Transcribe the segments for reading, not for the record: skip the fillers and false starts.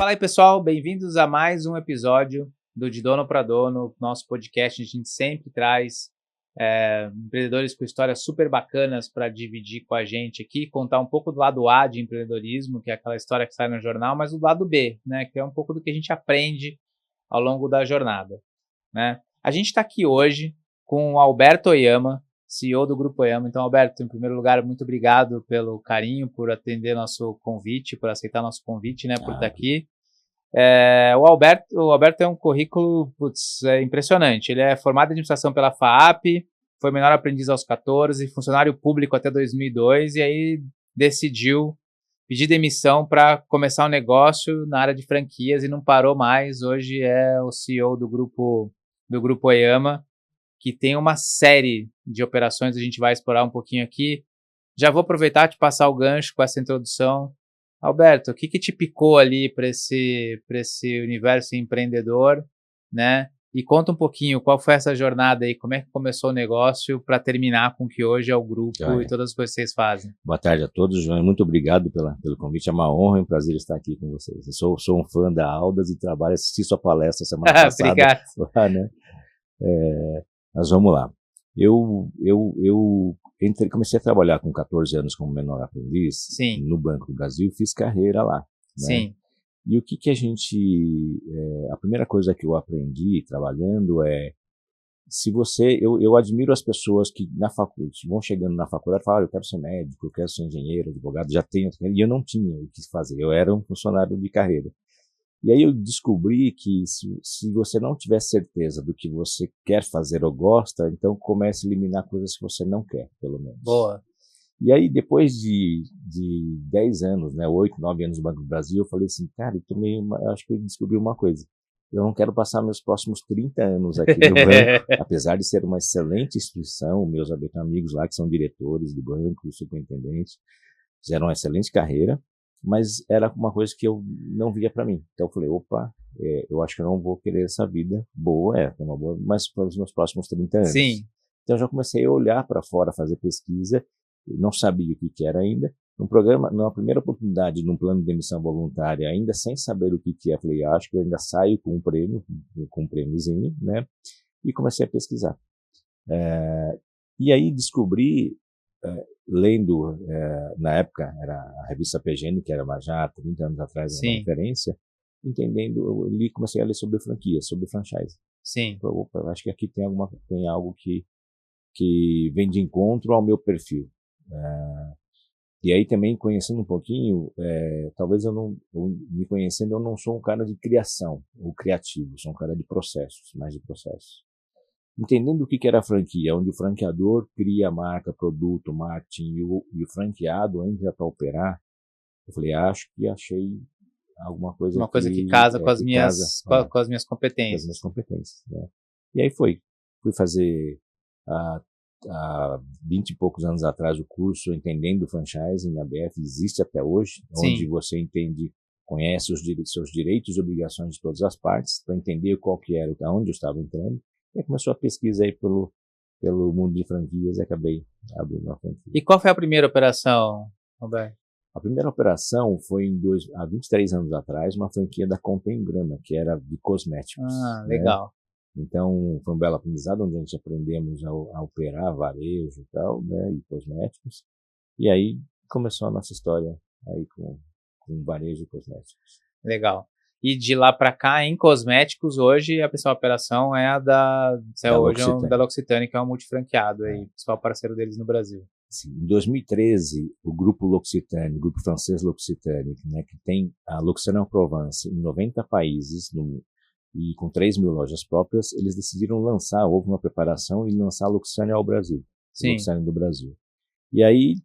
Fala aí, pessoal, bem-vindos a mais um episódio do De Dono para Dono, nosso podcast. A gente sempre traz empreendedores com histórias super bacanas para dividir com a gente aqui, contar um pouco do lado A de empreendedorismo, que é aquela história que sai no jornal, mas do lado B, né, que é um pouco do que a gente aprende ao longo da jornada, né? A gente está aqui hoje com o Alberto Oyama, CEO do Grupo Oyama. Então, Alberto, em primeiro lugar, muito obrigado pelo carinho, por atender nosso convite, por aceitar nosso convite, né, por estar aqui. O Alberto tem um currículo impressionante. Ele é formado em administração pela FAAP, foi menor aprendiz aos 14, funcionário público até 2002, e aí decidiu pedir demissão para começar um negócio na área de franquias e não parou mais. Hoje é o CEO do Grupo Oyama, que tem uma série de operações, a gente vai explorar um pouquinho aqui. Já vou aproveitar e te passar o gancho com essa introdução. Alberto, o que te picou ali para esse universo empreendedor, né? E conta um pouquinho qual foi essa jornada aí, como é que começou o negócio para terminar com o que hoje é o grupo e todas as coisas que vocês fazem. Boa tarde a todos, João. Muito obrigado pelo convite. É uma honra e um prazer estar aqui com vocês. Eu sou um fã da Aldas e assisti sua palestra semana passada. Obrigado. Lá, né? Mas vamos lá. Eu comecei a trabalhar com 14 anos como menor aprendiz. Sim. No Banco do Brasil, fiz carreira lá. Né? Sim. E o que a gente... a primeira coisa que eu aprendi trabalhando é, eu admiro as pessoas que vão chegando na faculdade e falam, eu quero ser médico, eu quero ser engenheiro, advogado, já tenho, e eu não tinha o que fazer, eu era um funcionário de carreira. E aí eu descobri que se você não tiver certeza do que você quer fazer ou gosta, então comece a eliminar coisas que você não quer, pelo menos. Boa. E aí depois de 10 anos, né, 8, 9 anos no Banco do Brasil, eu falei assim, cara, eu acho que eu descobri uma coisa. Eu não quero passar meus próximos 30 anos aqui no banco, apesar de ser uma excelente instituição, meus amigos lá que são diretores do banco, superintendentes, fizeram uma excelente carreira, mas era uma coisa que eu não via para mim. Então eu falei, opa, eu acho que eu não vou querer essa vida boa, uma boa, mas para os meus próximos 30 anos. Sim. Então eu já comecei a olhar para fora, fazer pesquisa, não sabia o que era ainda. Numa primeira oportunidade, num plano de demissão voluntária, ainda sem saber o que é, falei, acho que eu ainda saio com um prêmiozinho, né? E comecei a pesquisar. E aí descobri, lendo, na época, era a revista PGN, que era já há 30 anos atrás, uma referência, comecei a ler sobre franquias, sobre franchise. Sim. Falei, opa, acho que aqui tem algo que vem de encontro ao meu perfil. E aí também, conhecendo um pouquinho, talvez me conhecendo, eu não sou um cara de criação, ou criativo, sou um cara de processos, mais de processos. Entendendo o que era a franquia, onde o franqueador cria a marca, produto, marketing, e o franqueado entra para operar, eu falei, acho que achei alguma coisa uma coisa que casa com as minhas competências. Com as minhas competências, né? E aí fui fazer há 20 e poucos anos atrás o curso Entendendo Franchising na BF, existe até hoje, onde você conhece os seus direitos e obrigações de todas as partes, para entender qual que era, onde eu estava entrando. E aí começou a pesquisa aí pelo mundo de franquias e acabei abrindo uma franquia. E qual foi a primeira operação, Roberto? A primeira operação foi há 23 anos atrás, uma franquia da Contemgrama, que era de cosméticos. Legal. Né? Então, foi um belo aprendizado, onde a gente aprendemos a operar varejo e tal, né, e cosméticos. E aí começou a nossa história aí com varejo e cosméticos. Legal. E de lá para cá, em cosméticos, hoje a principal operação é a da L'Occitane, que é um multifranqueado, aí, principal parceiro deles no Brasil. Sim, em 2013, o grupo L'Occitane, o grupo francês L'Occitane, né, que tem a L'Occitane en Provence em 90 países e com 3 mil lojas próprias, eles decidiram houve uma preparação e lançar a L'Occitane ao Brasil. Sim. L'Occitane do Brasil. E aí,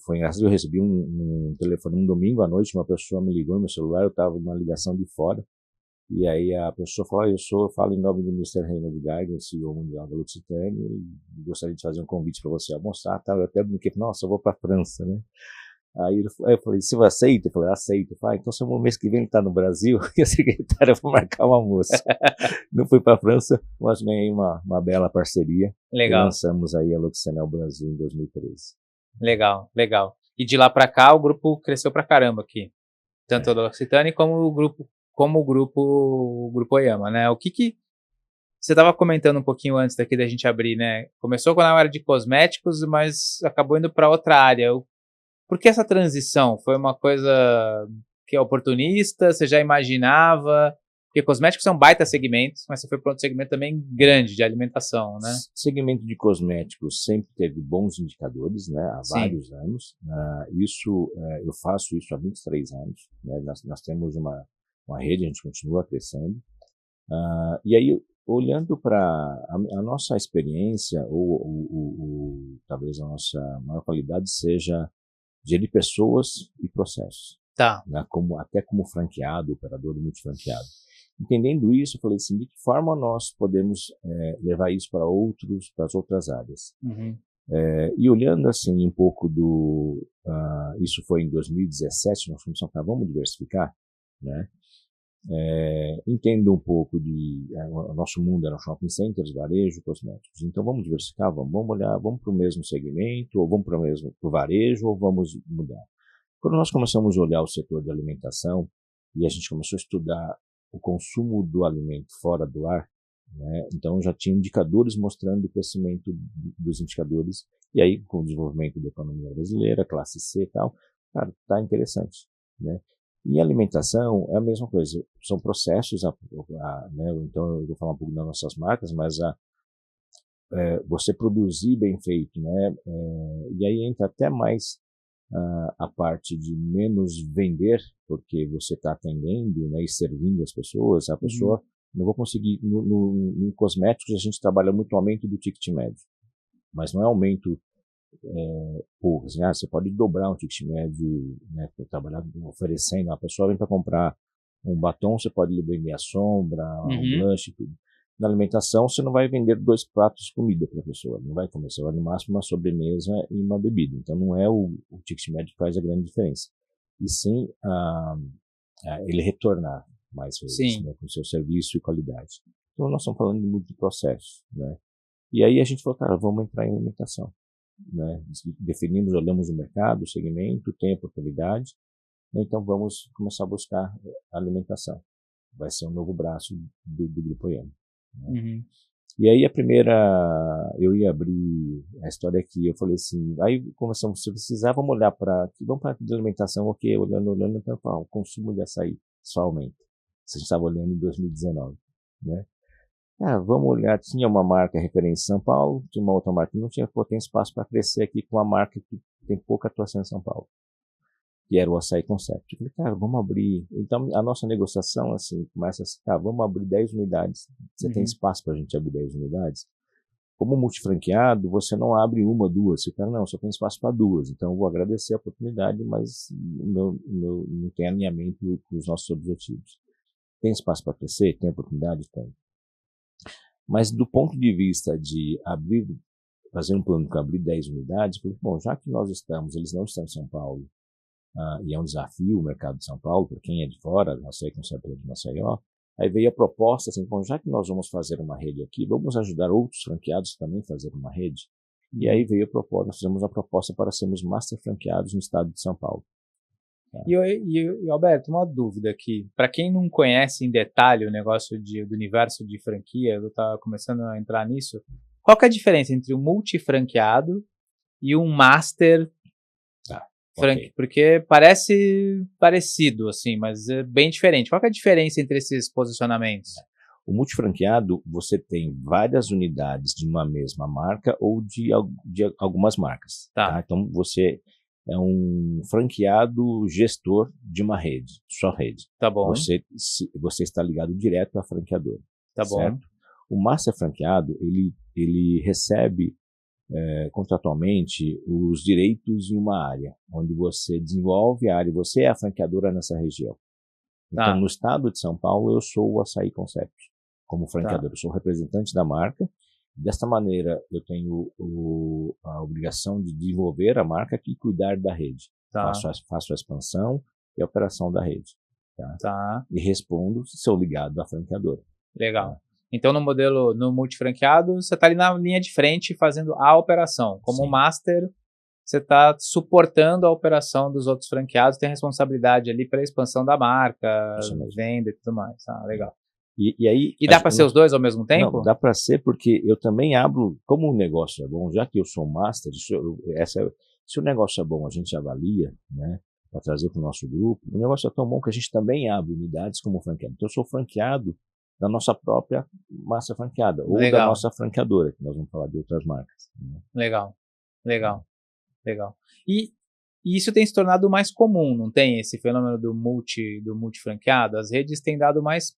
foi engraçado, eu recebi um telefone um domingo à noite, uma pessoa me ligou no meu celular, eu estava numa ligação de fora, e aí a pessoa falou, eu falo em nome do Mr. Reinhard Geiger, CEO mundial da L'Occitane, e gostaria de fazer um convite para você almoçar, tá? Eu até brinquei, nossa, eu vou para a França, né? Aí eu falei, você aceita? Eu falei, aceito. Eu falei, então se o mês que vem ele está no Brasil, e a secretária vai marcar um almoço. Não fui para a França, mas ganhei uma bela parceria. Legal. E lançamos aí a L'Occitane ao Brasil em 2013. Legal. E de lá para cá o grupo cresceu pra caramba aqui. Tanto a L'Occitane como o grupo Oyama, né? O que você estava comentando um pouquinho antes daqui da gente abrir, né? Começou com a área de cosméticos, mas acabou indo para outra área. Por que essa transição? Foi uma coisa que é oportunista? Você já imaginava? Porque cosméticos são baita segmentos, mas você foi para outro segmento também grande de alimentação, né? Segmento de cosméticos sempre teve bons indicadores, né? Há vários anos. Eu faço isso há 23 anos. Né? Nós temos uma rede, a gente continua crescendo. E aí, olhando para a nossa experiência, ou talvez a nossa maior qualidade seja gerir pessoas e processos. Tá. Né? Até como franqueado, operador multifranqueado. Entendendo isso, eu falei assim, de que forma nós podemos levar isso para as outras áreas. Uhum. E olhando assim um pouco isso foi em 2017, nós começamos a falar, vamos diversificar, né? Entendo um pouco o nosso mundo era shopping centers, varejo, cosméticos. Então vamos diversificar, vamos olhar, vamos para o mesmo segmento, ou vamos para o varejo, ou vamos mudar. Quando nós começamos a olhar o setor de alimentação e a gente começou a estudar o consumo do alimento fora do lar, né? Então já tinha indicadores mostrando o crescimento dos indicadores, e aí com o desenvolvimento da economia brasileira, classe C e tal, cara, tá interessante, né? E alimentação é a mesma coisa, são processos, né? Então eu vou falar um pouco das nossas marcas, mas você produzir bem feito, né? E aí entra até mais a parte de menos vender, porque você está atendendo, né, e servindo as pessoas, a pessoa não vou conseguir, no cosméticos a gente trabalha muito o aumento do ticket médio, mas não é aumento assim, você pode dobrar um ticket médio, né, trabalhar oferecendo, a pessoa vem para comprar um batom, você pode lhe vender a sombra, um blush, tudo. Na alimentação, você não vai vender 2 pratos de comida para a pessoa, não vai comer, você vai no máximo uma sobremesa e uma bebida. Então não é o ticket médio que faz a grande diferença. E sim ele retornar mais vezes, né, com seu serviço e qualidade. Então nós estamos falando muito de processo, né? E aí a gente falou, cara, vamos entrar em alimentação, né? Definimos, olhamos o mercado, o segmento, tem oportunidade, então vamos começar a buscar alimentação. Vai ser um novo braço do Grupo Oyama. Né? E aí eu ia abrir a história aqui, eu falei assim, aí começamos, se precisar, vamos olhar vamos para a alimentação, ok, olhando, então, o consumo de açaí só aumenta. A gente estava olhando em 2019, né? Vamos olhar, tinha uma marca referência em São Paulo, tinha uma outra marca que não tinha, tem espaço para crescer aqui com uma marca que tem pouca atuação em São Paulo, que era o Açaí Concept. Eu falei, cara, vamos abrir. Então, a nossa negociação, assim, começa assim, vamos abrir 10 unidades. Você tem espaço para a gente abrir 10 unidades? Como multifranqueado, você não abre uma, duas. Você fala, não, só tem espaço para 2. Então, eu vou agradecer a oportunidade, mas não tem alinhamento com os nossos objetivos. Tem espaço para crescer? Tem oportunidade? Tem. Mas do ponto de vista de fazer um plano para abrir 10 unidades, falei, bom, já que eles não estão em São Paulo, e é um desafio o mercado de São Paulo, para quem é de fora, Açaí Concept de Maceió, aí veio a proposta, assim, bom, já que nós vamos fazer uma rede aqui, vamos ajudar outros franqueados também a fazer uma rede. E aí veio a proposta, nós fizemos a proposta para sermos master franqueados no estado de São Paulo. Tá? E Alberto, uma dúvida aqui. Para quem não conhece em detalhe o negócio do universo de franquia, eu estava começando a entrar nisso. Qual que é a diferença entre um multifranqueado e um master? Okay. Porque parece parecido, assim, mas é bem diferente. Qual que é a diferença entre esses posicionamentos? O multifranqueado, você tem várias unidades de uma mesma marca ou de algumas marcas. Tá? Então, você é um franqueado gestor de uma rede, sua rede. Tá bom. Você está ligado direto à franqueadora. Tá certo? bom. O master franqueado, ele recebe contratualmente os direitos em uma área, onde você desenvolve a área, você é a franqueadora nessa região. Então, no estado de São Paulo, eu sou o Açaí Concept, como franqueador, eu sou o representante da marca. Desta maneira, eu tenho a obrigação de desenvolver a marca e cuidar da rede. Faço a expansão e a operação da rede. E respondo se sou ligado à franqueadora. Legal. Tá? Então, no multifranqueado, você está ali na linha de frente fazendo a operação. Como master, você está suportando a operação dos outros franqueados, tem responsabilidade ali para a expansão da marca, Isso mesmo. venda e tudo mais. Legal. E aí, E dá para ser os dois ao mesmo tempo? Não, dá para ser, porque eu também abro, como o negócio é bom, já que eu sou master, se o negócio é bom, a gente avalia, né, para trazer para o nosso grupo. O negócio é tão bom que a gente também abre unidades como franqueado. Então, eu sou franqueado da nossa própria master franqueada, ou da Legal. nossa franqueadora, que nós vamos falar de outras marcas. Né? Legal. E isso tem se tornado mais comum, não tem? Esse fenômeno do multifranqueado? As redes têm dado mais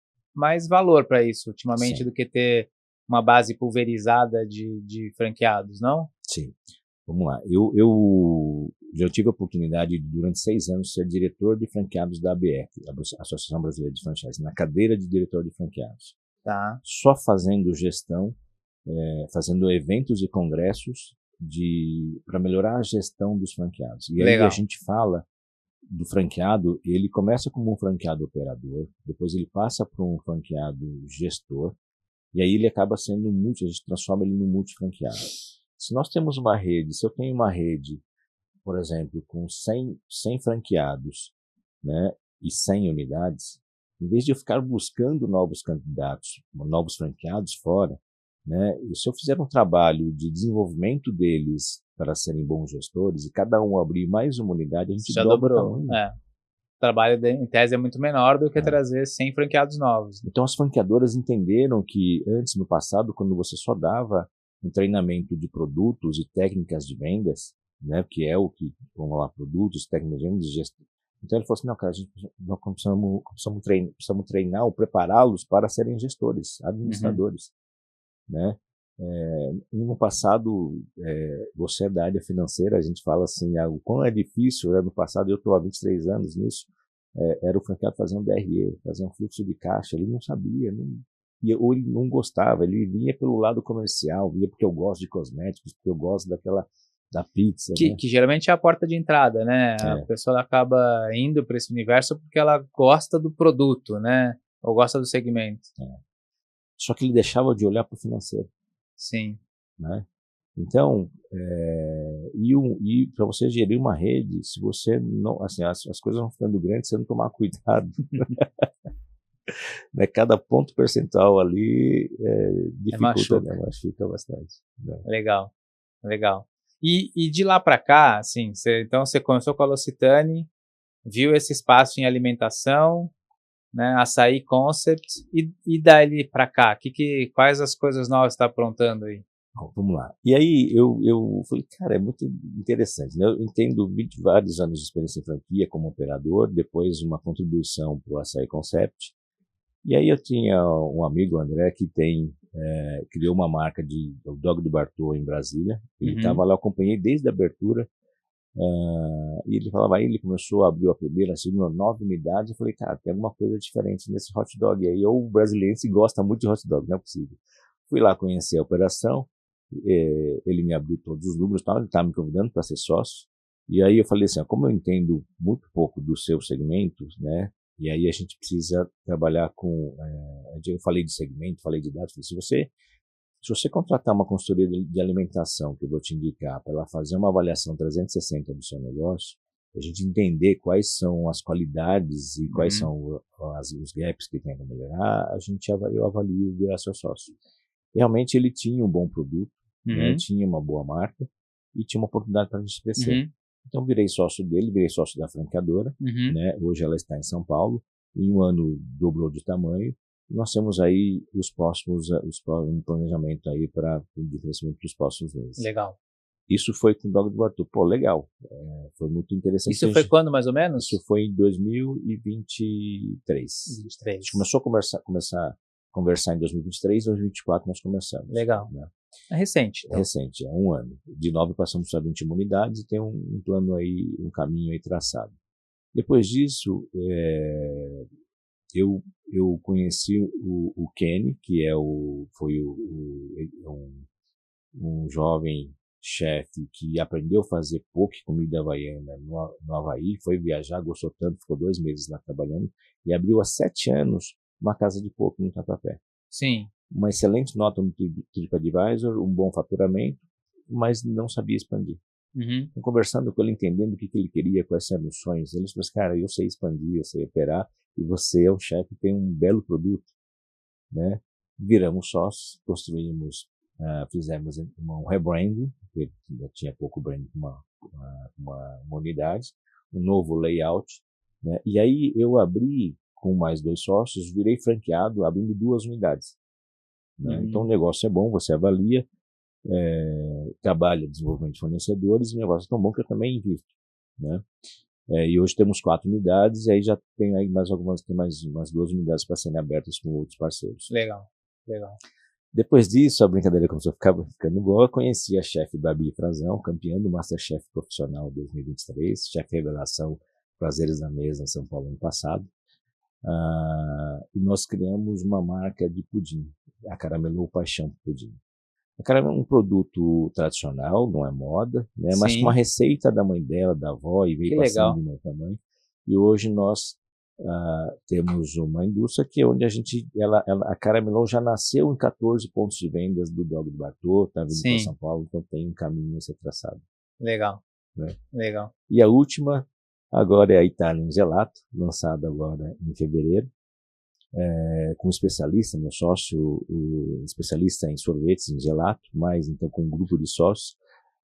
valor para isso ultimamente. Sim. Do que ter uma base pulverizada de franqueados, não? Sim. Vamos lá. Eu já tive a oportunidade de, durante 6 anos, ser diretor de franqueados da ABF, a Associação Brasileira de Franchise, na cadeira de diretor de franqueados. Tá. Só fazendo gestão, fazendo eventos e congressos para melhorar a gestão dos franqueados. E aí a gente fala do franqueado, ele começa como um franqueado operador, depois ele passa para um franqueado gestor, e aí ele acaba sendo a gente transforma ele num multifranqueado. Se nós temos uma rede, se eu tenho uma rede, por exemplo, com 100 franqueados, né, e 100 unidades, em vez de eu ficar buscando novos candidatos, novos franqueados fora, né, e se eu fizer um trabalho de desenvolvimento deles para serem bons gestores, e cada um abrir mais uma unidade, a gente já dobra dobrou. O trabalho em tese é muito menor do que trazer 100 franqueados novos. Então as franqueadoras entenderam que antes, no passado, quando você só dava um treinamento de produtos e técnicas de vendas, né, que é o que, vamos lá, produtos, técnicas de vendas e gestão. Então ele falou assim, não, cara, nós precisamos treinar ou prepará-los para serem gestores, administradores, né? No passado, você é da área financeira, a gente fala assim, o quão é difícil, no passado, eu estou há 23 anos nisso, era o franqueado fazer um DRE, fazer um fluxo de caixa, ele não sabia, ou ele não gostava, ele vinha pelo lado comercial, vinha porque eu gosto de cosméticos, porque eu gosto da pizza. Que geralmente é a porta de entrada, né? A pessoa acaba indo para esse universo porque ela gosta do produto, né? Ou gosta do segmento. Só que ele deixava de olhar para o financeiro. Sim. Né? Então, e para você gerir uma rede, se você não, assim, as coisas vão ficando grandes, se você não tomar cuidado, né, cada ponto percentual ali dificulta, né, machuca bastante. Né? Legal. E de lá para cá, assim, então você começou com a L'Occitane, viu esse espaço em alimentação, né, Açaí Concept, e dali para cá, quais as coisas novas você está aprontando aí? Bom, vamos lá. E aí eu falei, cara, é muito interessante, né? Eu entendo vários anos de experiência em franquia como operador, depois uma contribuição para o Açaí Concept. E aí eu tinha um amigo, o André, que criou uma marca o Dog do Bartô em Brasília. Ele estava lá, eu acompanhei desde a abertura. E ele falava, aí ele começou a abrir a primeira, a segunda, 9 unidades. Eu falei, cara, tem alguma coisa diferente nesse hot dog aí. Ou o brasileiro gosta muito de hot dog, não é possível. Fui lá conhecer a operação, ele me abriu todos os números, ele estava me convidando para ser sócio. E aí eu falei assim, como eu entendo muito pouco do seu segmento, né? E aí a gente precisa trabalhar com... eu falei de segmento, falei de dados. Falei, se você contratar uma consultoria de alimentação, que eu vou te indicar, para ela fazer uma avaliação 360 do seu negócio, a gente entender quais são as qualidades e quais são os gaps que tem para melhorar, eu avalio virar seu sócio. Realmente ele tinha um bom produto, né, tinha uma boa marca e tinha uma oportunidade para a gente crescer. Então virei sócio dele, virei sócio da franqueadora, né? Hoje ela está em São Paulo, em um ano dobrou de tamanho. Nós temos aí um planejamento aí para o crescimento dos próximos meses. Legal. Isso foi com o Dog do Bartô. Pô, legal. Foi muito interessante. Isso foi quando, mais ou menos? Isso foi em 2023. A gente começou a conversar em 2023, 2024 nós começamos. Legal. Né? É recente. Então. É recente, é um ano. De 9 passamos para 21 unidades e tem um plano aí, um caminho aí traçado. Depois disso, eu conheci o Kenny, que foi um jovem chefe que aprendeu a fazer poke, comida havaiana no Havaí, foi viajar, gostou tanto, ficou 2 meses lá trabalhando e abriu há 7 anos uma casa de poke no Tatuapé. Sim. Uma excelente nota no TripAdvisor, um bom faturamento, mas não sabia expandir. Uhum. Conversando com ele, entendendo o que ele queria, quais eram os sonhos. Ele falou assim, cara, eu sei expandir, eu sei operar, e você é um chefe que tem um belo produto, né? Viramos sócios, construímos, fizemos um rebranding, porque já tinha pouco branding, uma unidade, um novo layout, né? E aí eu abri com mais 2 sócios, virei franqueado, abrindo 2 unidades, né? Então o negócio é bom, você avalia, trabalha desenvolvimento de fornecedores, e o negócio é tão bom que eu também invisto, né? E hoje temos 4 unidades, e aí já tem aí tem mais umas 2 unidades para serem abertas com outros parceiros. Legal, legal. Depois disso, a brincadeira começou a ficar ficando boa. Eu conheci a chefe Babi Frazão, campeã do Masterchef Profissional 2023, chefe revelação Prazeres da Mesa em São Paulo ano passado. E nós criamos uma marca de pudim, a Caramelô Paixão Pudim. A Caramelo é um produto tradicional, não é moda, né? Mas com uma receita da mãe dela, da avó, e veio passando de mãe para mãe. E hoje nós temos uma indústria que é onde a Caramelão já nasceu em 14 pontos de vendas do Dog do Bartô, está vindo para São Paulo, então tem um caminho a ser traçado. Legal, né? Legal. E a última agora é a Italian Gelato, lançada agora em fevereiro, com um especialista, meu sócio, especialista em sorvetes, em gelato, mas então com um grupo de sócios.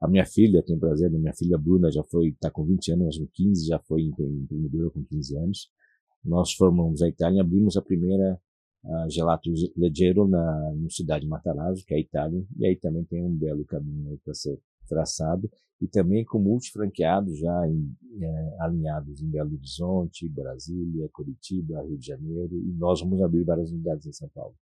A minha filha, tenho prazer, a minha filha Bruna está com 20 anos, com 15, já foi empreendedora com 15 anos. Nós formamos a Itália, abrimos a primeira Gelato Leggero na cidade de Matarazzo, que é a Itália, e aí também tem um belo caminho para ser traçado, e também com multifranqueados já alinhados em Belo Horizonte, Brasília, Curitiba, Rio de Janeiro, e nós vamos abrir várias unidades em São Paulo.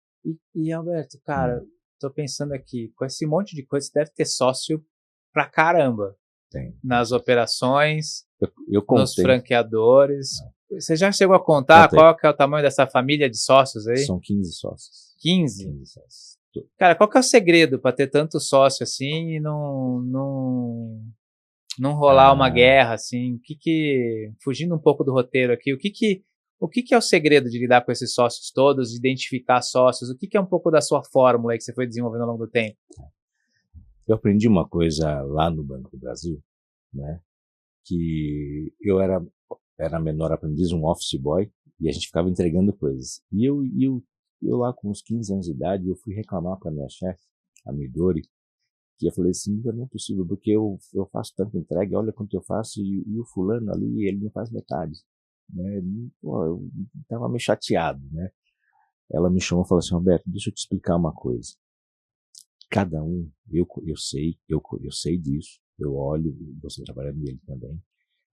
E Alberto, cara, tô pensando aqui, com esse monte de coisa, você deve ter sócio pra caramba. Tem. Nas operações, eu nos franqueadores. Você já chegou a contar qual que é o tamanho dessa família de sócios aí? São 15 sócios. 15? 15 sócios. Cara, qual que é o segredo para ter tanto sócio assim e não rolar uma guerra assim? Fugindo um pouco do roteiro aqui, o que é o segredo de lidar com esses sócios todos, de identificar sócios? O que é um pouco da sua fórmula aí que você foi desenvolvendo ao longo do tempo? Eu aprendi uma coisa lá no Banco do Brasil, né? Que eu era menor aprendiz, um office boy, e a gente ficava entregando coisas. E eu lá com uns 15 anos de idade, eu fui reclamar para minha chefe, a Midori, que eu falei assim, não é possível, porque eu faço tanta entrega, olha quanto eu faço, e o fulano ali, ele não faz metade. Né? Pô, eu estava meio chateado, né? Ela me chamou e falou assim, Roberto, deixa eu te explicar uma coisa. Cada um, eu sei disso, eu olho, você trabalha nele também,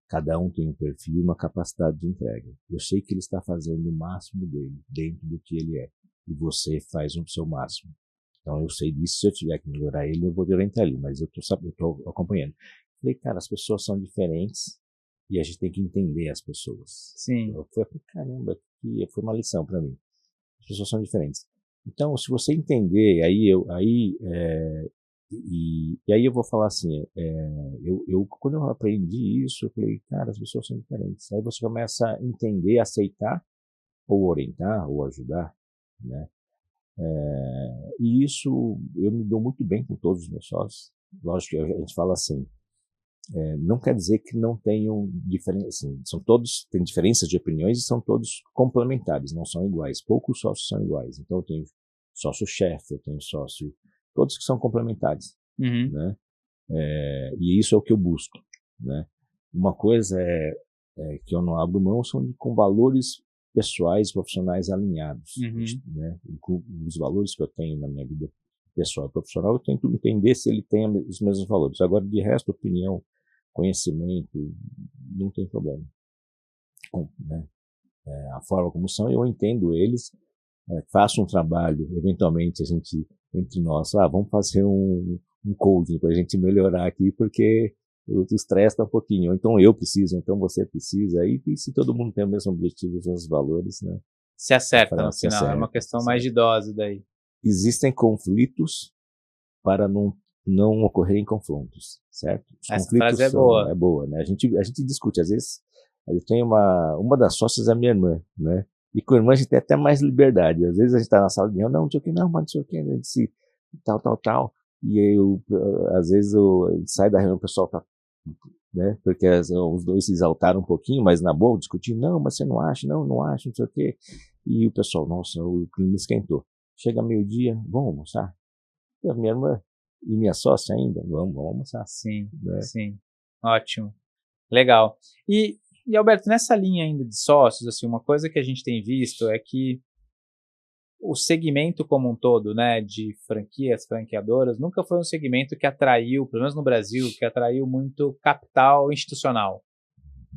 cada um tem um perfil e uma capacidade de entrega. Eu sei que ele está fazendo o máximo dele, dentro do que ele é, e você faz o seu máximo. Então eu sei disso, se eu tiver que melhorar ele, eu vou orientar ele, mas eu estou acompanhando. Falei, cara, as pessoas são diferentes e a gente tem que entender as pessoas. Sim. Eu falei, caramba, foi uma lição para mim. As pessoas são diferentes. Então, se você entender, aí eu vou falar assim, quando eu aprendi isso, eu falei, cara, as pessoas são diferentes. Aí você começa a entender, aceitar, ou orientar, ou ajudar, né? E isso eu me dou muito bem com todos os meus sócios. Lógico que a gente fala assim, não quer dizer que não tenham diferença, assim, têm diferenças de opiniões e são todos complementares, não são iguais. Poucos sócios são iguais. Então eu tenho sócio-chefe, eu tenho sócio, todos que são complementares, né? E isso é o que eu busco, né? Uma coisa que eu não abro mão com valores pessoais, profissionais alinhados, né? Com os valores que eu tenho na minha vida pessoal e profissional, eu tento entender se ele tem os mesmos valores. Agora, de resto, opinião, conhecimento, não tem problema. Né? A forma como são, eu entendo eles, faço um trabalho, eventualmente a gente, entre nós, vamos fazer um coaching para a gente melhorar aqui, porque o estresse está um pouquinho, então eu preciso, então você precisa, e se todo mundo tem o mesmo objetivo, os mesmos valores, né? Se acerta no final, é uma questão mais de dose daí. Existem conflitos para não ocorrerem confrontos, certo? Os Essa conflitos frase é boa, né? A gente discute, às vezes, eu tenho uma das sócias é minha irmã, né? E com a irmã a gente tem até mais liberdade. Às vezes a gente está na sala de reunião, não sei o que, mas não sei o que, a gente tal. E aí, às vezes, a gente sai da reunião, o pessoal tá né? Porque os dois se exaltaram um pouquinho, mas na boa, discutindo, não, mas você não acha, não acho, não sei o quê. E o pessoal, nossa, o clima esquentou. Chega meio-dia, vamos almoçar? E a minha irmã e minha sócia ainda, vamos almoçar. Sim, Né? sim. Ótimo. Legal. E Alberto, nessa linha ainda de sócios, assim, uma coisa que a gente tem visto é que o segmento como um todo, né, de franquias, franqueadoras, nunca foi um segmento que atraiu, pelo menos no Brasil, que atraiu muito capital institucional,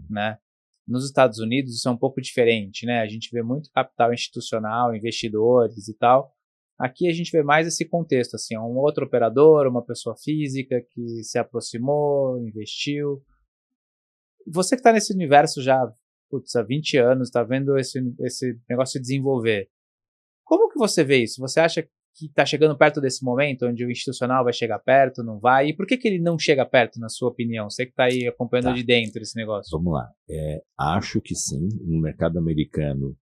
né? Nos Estados Unidos isso é um pouco diferente, né? A gente vê muito capital institucional, investidores e tal. Aqui a gente vê mais esse contexto, assim, um outro operador, uma pessoa física que se aproximou, investiu. Você que está nesse universo já, putz, há 20 anos, está vendo esse negócio se desenvolver. Como que você vê isso? Você acha que está chegando perto desse momento, onde o institucional vai chegar perto, não vai? E por que ele não chega perto, na sua opinião? Você que está aí acompanhando de dentro esse negócio. Vamos lá. Acho que sim, no mercado americano,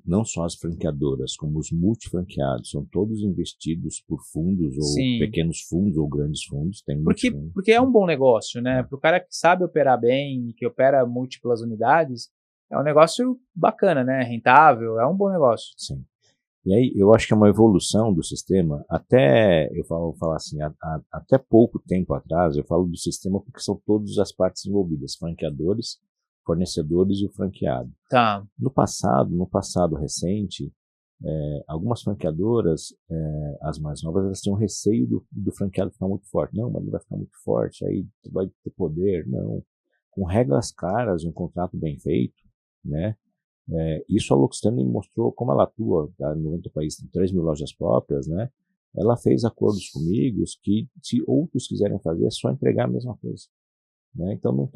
não só as franqueadoras, como os multifranqueados, são todos investidos por fundos, ou pequenos fundos, ou grandes fundos. Tem porque é um bom negócio, né? Para o cara que sabe operar bem, que opera múltiplas unidades, é um negócio bacana, né? Rentável, é um bom negócio. Sim. E aí eu acho que é uma evolução do sistema, até, eu falo assim, até pouco tempo atrás, eu falo do sistema porque são todas as partes envolvidas, franqueadores, fornecedores e o franqueado. Tá. No passado recente, algumas franqueadoras, as mais novas, elas tinham receio do franqueado ficar muito forte. Não, mas ele vai ficar muito forte, aí vai ter poder. Não. Com regras claras, um contrato bem feito, né? Isso a Luxtani mostrou como ela atua, tá? No 90 países, tem 3 mil lojas próprias, né? Ela fez acordos comigo que, se outros quiserem fazer, é só entregar a mesma coisa. Né? Então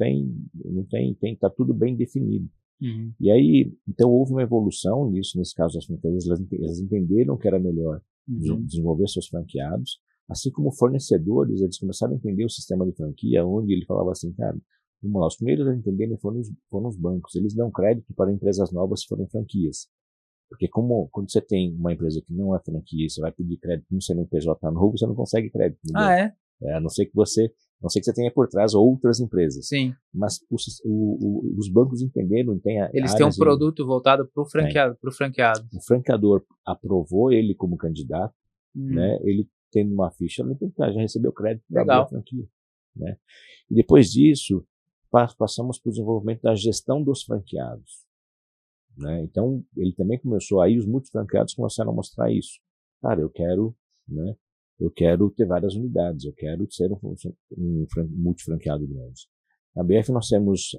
tá tudo bem definido. Uhum. E aí, então houve uma evolução nisso, nesse caso das franquias, elas entenderam que era melhor desenvolver seus franqueados, assim como fornecedores, eles começaram a entender o sistema de franquia, onde ele falava assim, cara, vamos lá, os primeiros a entenderem foram os bancos, eles dão crédito para empresas novas se forem franquias. Porque quando você tem uma empresa que não é franquia, você vai pedir crédito no CNPJ novo, você não consegue crédito. A não ser que você tenha por trás outras empresas. Sim. Mas os bancos entenderam, eles têm um produto voltado para o franqueado. O franqueador aprovou ele como candidato, né? Ele tendo uma ficha, ele já recebeu crédito para abrir a franquia. Né? E depois disso, passamos para o desenvolvimento da gestão dos franqueados. Né? Então, ele também começou, aí os multifranqueados começaram a mostrar isso. Cara, eu quero ter várias unidades, eu quero ser um multifranqueado grande. Na BF nós temos,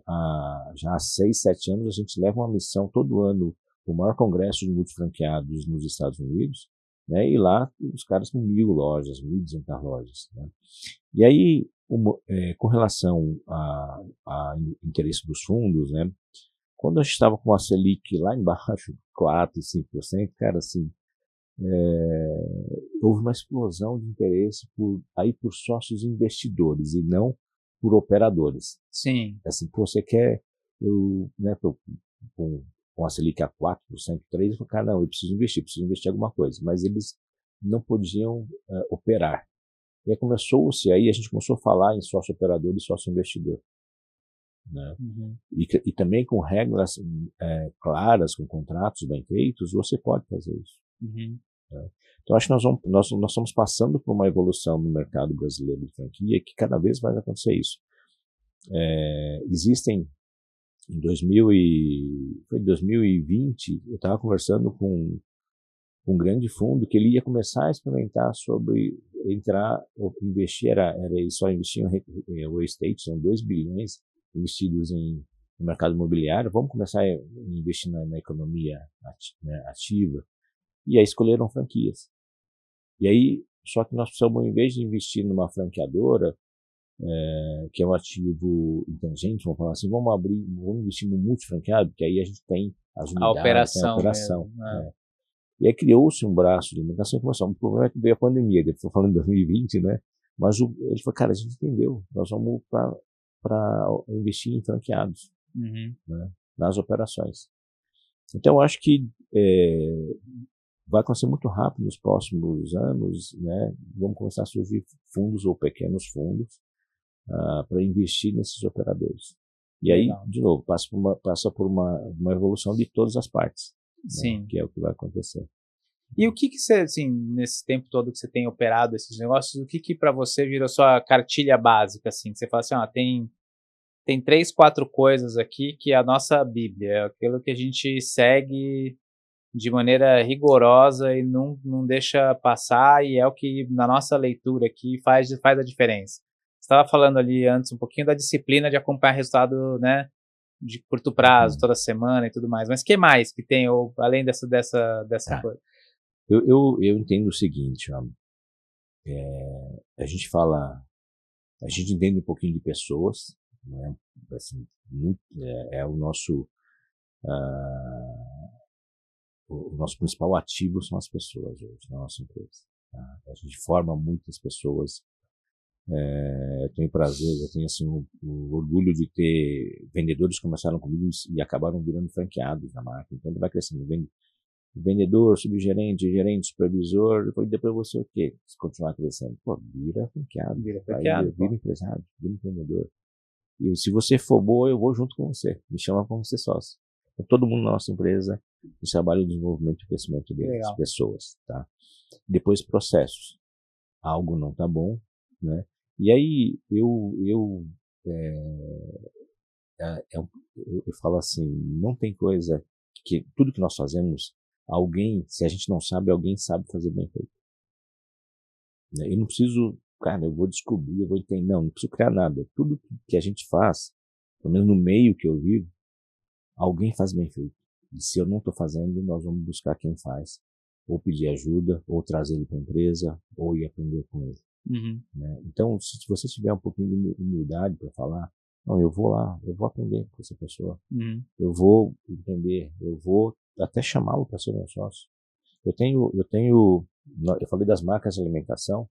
já há 6, 7 anos, a gente leva uma missão todo ano, o maior congresso de multifranqueados nos Estados Unidos, né? E lá os caras com 1.000 lojas, 1.200 lojas. Né? E aí, com relação ao interesse dos fundos, né? Quando a gente estava com a Selic lá embaixo, 4%, 5%, cara, assim, houve uma explosão de interesse por sócios investidores e não por operadores. Sim. Assim, você quer, com a Selic a 4%, 3%, eu falei, cara, não, eu preciso investir alguma coisa. Mas eles não podiam operar. E aí a gente começou a falar em sócio operador e sócio investidor. Né? E também com regras claras, com contratos bem feitos, você pode fazer isso. Né? Então acho que nós estamos passando por uma evolução no mercado brasileiro de franquia que cada vez vai acontecer isso. Existem, em 2020, eu estava conversando com um grande fundo que ele ia começar a experimentar sobre investir, ele só investia em real estate, são 2 bilhões investidos no mercado imobiliário, vamos começar a investir na economia ativa. E aí escolheram franquias. E aí, só que nós precisamos, em vez de investir numa franqueadora, que é um ativo inteligente, vamos falar assim, vamos investir no multifranqueado, porque aí a gente tem as unidades, tem a operação. E aí criou-se um braço de alimentação e começou. O problema é que veio a pandemia, ele estou falando em 2020, né? Mas ele falou, cara, a gente entendeu, nós vamos para investir em franqueados, né, nas operações. Então, eu acho que vai acontecer muito rápido nos próximos anos, né? Vão começar a surgir fundos ou pequenos fundos para investir nesses operadores. E aí, de novo, passa por uma evolução de todas as partes, Sim. né, que é o que vai acontecer. E o que você, assim, nesse tempo todo que você tem operado esses negócios, o que para você virou sua cartilha básica, assim? Que você fala assim, ó, tem 3, 4 coisas aqui que é a nossa Bíblia, é aquilo que a gente segue de maneira rigorosa e não deixa passar, e é o que na nossa leitura aqui faz a diferença. Você estava falando ali antes um pouquinho da disciplina de acompanhar resultado, né, de curto prazo, toda semana e tudo mais, mas que mais que tem, ou, além dessa coisa? Eu entendo o seguinte, ó, a gente entende um pouquinho de pessoas, né, assim, o nosso o nosso principal ativo são as pessoas hoje na nossa empresa. Tá? A gente forma muitas pessoas. Eu tenho prazer, eu tenho assim, o orgulho de ter vendedores que começaram comigo e acabaram virando franqueados na marca. Então ele vai crescendo, vendedor, subgerente, gerente, supervisor, depois você o quê? Se continuar crescendo, pô, vira franqueado, vira empresário, vira empreendedor. E se você for boa, eu vou junto com você, me chama para ser sócio. Então, todo mundo na nossa empresa, o trabalho de desenvolvimento e crescimento das pessoas, tá? Depois processos. Algo não tá bom, né? E aí eu falo assim, não tem coisa que tudo que nós fazemos, se a gente não sabe, alguém sabe fazer bem feito. Eu não preciso, cara, eu vou descobrir, eu vou entender, não preciso criar nada. Tudo que a gente faz, pelo menos no meio que eu vivo, alguém faz bem feito. E se eu não estou fazendo, nós vamos buscar quem faz, ou pedir ajuda, ou trazer ele para a empresa, ou ir aprender com ele. Né? Então, se você tiver um pouquinho de humildade para falar, não, eu vou lá, eu vou aprender com essa pessoa, eu vou entender, eu vou até chamá-lo para ser meu sócio. Eu falei das marcas de alimentação,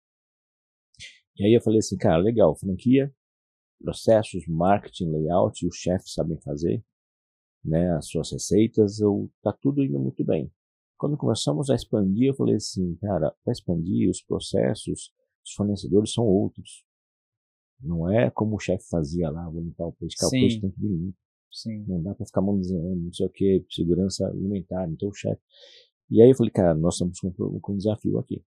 e aí eu falei assim, cara, legal, franquia, processos, marketing, layout, os chefes sabem fazer, né, as suas receitas, tá tudo indo muito bem. Quando começamos a expandir, eu falei assim, cara, para expandir os processos, os fornecedores são outros. Não é como o chefe fazia lá, vou limpar o peixe, o peixe tem que vir limpo. Sim. Não dá para ficar manuseando, não sei o que, segurança alimentar, então o chefe. E aí eu falei, cara, nós estamos com um desafio aqui.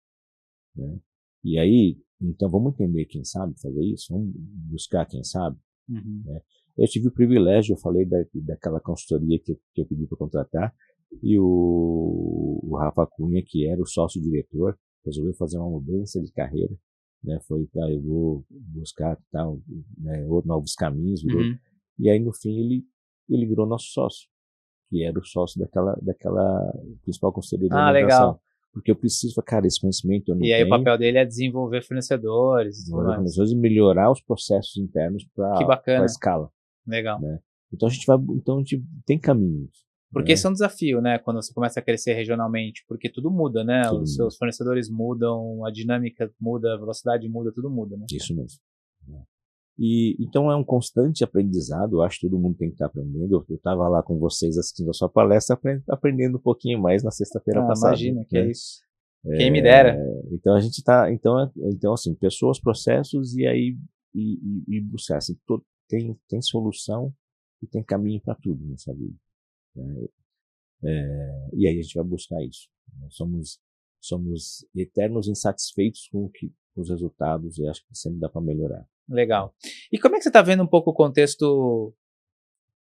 Né? E aí, então vamos entender quem sabe fazer isso, vamos buscar quem sabe. Né? Eu tive o privilégio, eu falei daquela consultoria que eu pedi para contratar, e o Rafa Cunha, que era o sócio-diretor, resolveu fazer uma mudança de carreira, né? Foi, eu vou buscar tal, né, novos caminhos, e aí no fim ele virou nosso sócio, que era o sócio daquela principal consultoria de alimentação. Legal. Porque eu preciso, cara, esse conhecimento eu não tenho. E aí o papel dele é desenvolver fornecedores. E melhorar os processos internos para a escala. Legal. Né? Então a gente tem caminhos. Porque esse é um desafio, né? Quando você começa a crescer regionalmente, porque tudo muda, né? Os seus fornecedores mudam, a dinâmica muda, a velocidade muda, tudo muda, né? Isso mesmo. E então é um constante aprendizado, eu acho que todo mundo tem que estar aprendendo. Eu estava lá com vocês assistindo a sua palestra, aprendendo um pouquinho mais na sexta-feira passada. Imagina, que é isso. Quem me dera. Então a gente está, então assim, pessoas, processos e aí e buscar, assim, tem solução e tem caminho para tudo nessa vida. Né? E aí a gente vai buscar isso. Nós somos eternos insatisfeitos com os resultados e acho que sempre dá para melhorar. Legal. E como é que você está vendo um pouco o contexto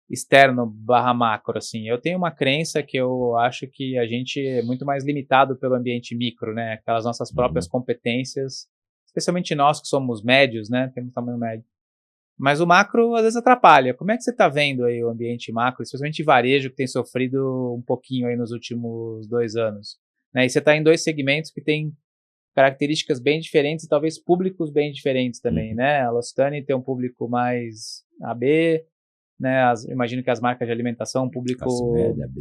externo / macro, assim? Eu tenho uma crença que eu acho que a gente é muito mais limitado pelo ambiente micro, né? Aquelas nossas próprias competências, especialmente nós que somos médios, né? Temos tamanho médio. Mas o macro às vezes atrapalha. Como é que você está vendo aí o ambiente macro, especialmente varejo, que tem sofrido um pouquinho aí nos últimos 2 anos? Né? E você está em 2 segmentos que têm características bem diferentes e talvez públicos bem diferentes também, né? A L'Occitane tem um público mais AB, né? Imagino que as marcas de alimentação, um público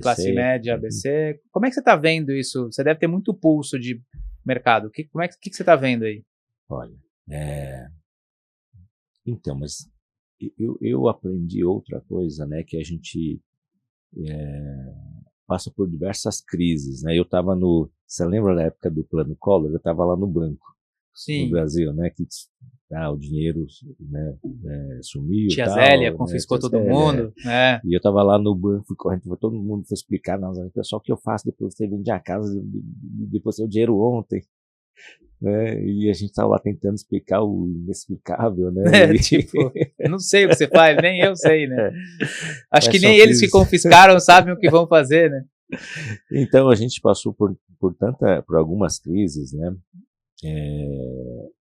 classe média, ABC. Como é que você está vendo isso? Você deve ter muito pulso de mercado. Como é que você está vendo aí? Olha, então, mas eu aprendi outra coisa, né? Que a gente passa por diversas crises, né? Eu estava você lembra da época do Plano Collor? Eu estava lá no banco. no Brasil, né? Que o dinheiro, né, sumiu e Tia tal. Zélia Né, confiscou tia todo Zélia, mundo. E eu tava lá no banco, fui correndo, todo mundo foi explicar, pessoal, o que eu faço depois de você vender a casa, depois o dinheiro ontem, né? E a gente tava lá tentando explicar o inexplicável, né? Tipo, não sei o que você faz, nem eu sei, né? Acho Mas que só nem eles que fiz... confiscaram sabem o que vão fazer, né? Então a gente passou por algumas crises, né?